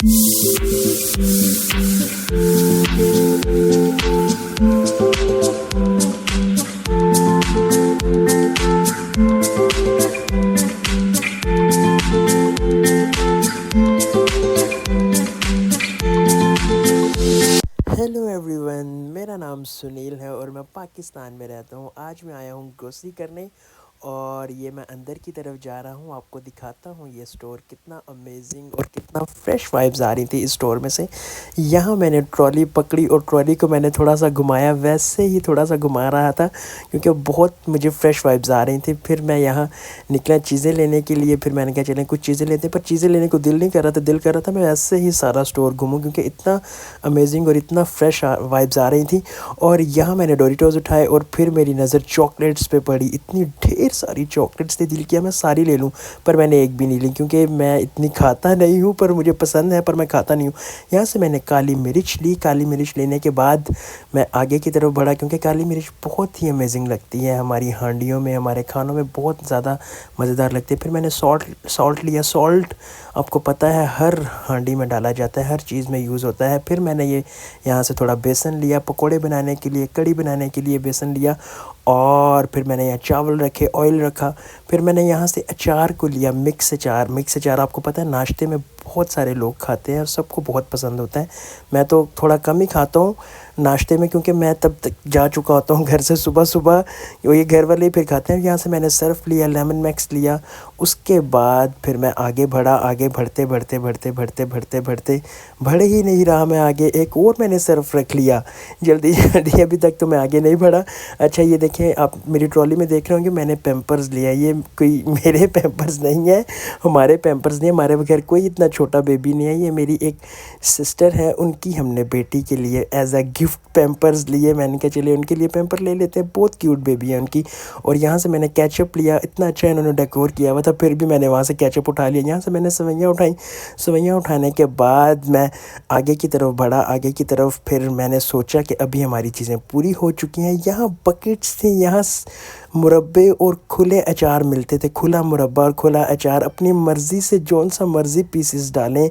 Hello everyone, मेरा नाम सुनील है और मैं पाकिस्तान में रहता हूँ। आज मैं आया हूँ ग्रोसरी करने और ये मैं अंदर की तरफ जा रहा हूँ। आपको दिखाता हूँ ये स्टोर कितना अमेजिंग और कितना फ्रेश वाइब्स आ रही थी इस स्टोर में से। यहाँ मैंने ट्रॉली पकड़ी और ट्रॉली को मैंने थोड़ा सा घुमाया, वैसे ही थोड़ा सा घुमा रहा था क्योंकि बहुत मुझे फ्रेश वाइब्स आ रही थी। फिर मैं यहाँ निकला चीज़ें लेने के लिए। फिर मैंने कहा चलें कुछ चीज़ें लेते हैं, पर चीज़ें लेने को दिल नहीं कर रहा था। दिल कर रहा था मैं ऐसे ही सारा स्टोर घूमूं क्योंकि इतना अमेजिंग और इतना फ्रेश वाइब्स आ रही थी। और यहाँ मैंने डोरिटोज़ उठाए और फिर मेरी नज़र चॉकलेट्स पे पड़ी। इतनी ढेर सारी चॉकलेट्स थी, दिल किया मैं सारी ले लूँ, पर मैंने एक भी नहीं ली क्योंकि मैं इतनी खाता नहीं हूँ, पर मुझे पसंद है पर मैं खाता नहीं हूँ। यहाँ से मैंने काली मिर्च ली। काली मिर्च लेने के बाद मैं आगे की तरफ बढ़ा क्योंकि काली मिर्च बहुत ही अमेजिंग लगती है हमारी हांडियों में, हमारे खानों में बहुत ज़्यादा मज़ेदार लगती है। फिर मैंने सॉल्ट लिया। सॉल्ट आपको पता है हर हांडी में डाला जाता है, हर चीज़ में यूज़ होता है। फिर मैंने ये यहाँ से थोड़ा बेसन लिया, पकोड़े बनाने के लिए, कड़ी बनाने के लिए बेसन लिया। और फिर मैंने यहाँ चावल रखे, ऑयल रखा। फिर मैंने यहाँ से अचार को लिया, मिक्स अचार। मिक्स अचार आपको पता है नाश्ते में बहुत सारे लोग खाते हैं और सबको बहुत पसंद होता है। मैं तो थोड़ा कम ही खाता हूँ नाश्ते में क्योंकि मैं तब तक जा चुका होता हूँ घर से सुबह सुबह, ये घर वाले फिर खाते हैं। यहाँ से मैंने सर्फ लिया, लेमन मैक्स लिया। उसके बाद फिर मैं आगे बढ़ा। आगे बढ़ते बढ़ते बढ़ते बढ़ते बढ़ते बढ़ते बढ़ ही नहीं रहा मैं आगे। एक और मैंने सर्फ रख लिया। जल्दी जल्दी अभी तक तो मैं आगे नहीं बढ़ा। अच्छा ये देखें, आप मेरी ट्रॉली में देख रहे होंगे मैंने पैम्पर्स लिया। ये कोई मेरे पैम्पर्स नहीं है, हमारे पैम्पर्स नहीं है, हमारे बगैर कोई इतना छोटा बेबी नहीं है। ये मेरी एक सिस्टर है, उनकी हमने बेटी के लिए एज अ गिफ्ट पैम्पर्स लिए। मैंने कहा चलिए उनके लिए पैम्पर ले लेते हैं, बहुत क्यूट बेबी है उनकी। और यहाँ से मैंने केचप लिया, इतना अच्छा इन्होंने डेकोर किया हुआ था, फिर भी मैंने वहाँ से केचप उठा लिया। यहाँ से मैंने सेवइयाँ उठाई। सेवइयाँ उठाने के बाद मैं आगे की तरफ बढ़ा। आगे की तरफ फिर मैंने सोचा कि अभी हमारी चीज़ें पूरी हो चुकी हैं। यहाँ बकेट्स थे, यहाँ मुरब्बे और खुले अचार मिलते थे। खुला मुरब्बा और खुला अचार, अपनी मर्ज़ी से जौन सा मर्ज़ी पीसेस डालें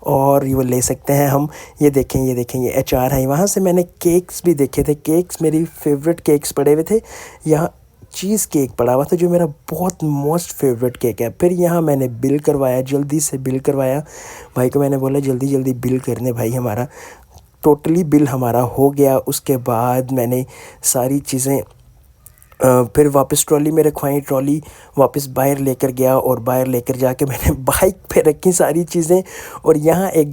और ये वो ले सकते हैं हम। ये देखें ये देखें, ये अचार है। वहाँ से मैंने केक्स भी देखे थे। केक्स मेरी फेवरेट केक्स पड़े हुए थे। यहाँ चीज़ केक पड़ा हुआ था जो मेरा बहुत मोस्ट फेवरेट केक है। फिर यहाँ मैंने बिल करवाया, जल्दी से बिल करवाया। भाई को मैंने बोला जल्दी जल्दी बिल करने भाई हमारा। टोटली बिल हमारा हो गया। उसके बाद मैंने सारी चीज़ें फिर वापस ट्रॉली में रखवाई। ट्रॉली वापस बाहर लेकर गया और बाहर लेकर जाके मैंने बाइक पे रखी सारी चीज़ें। और यहाँ एक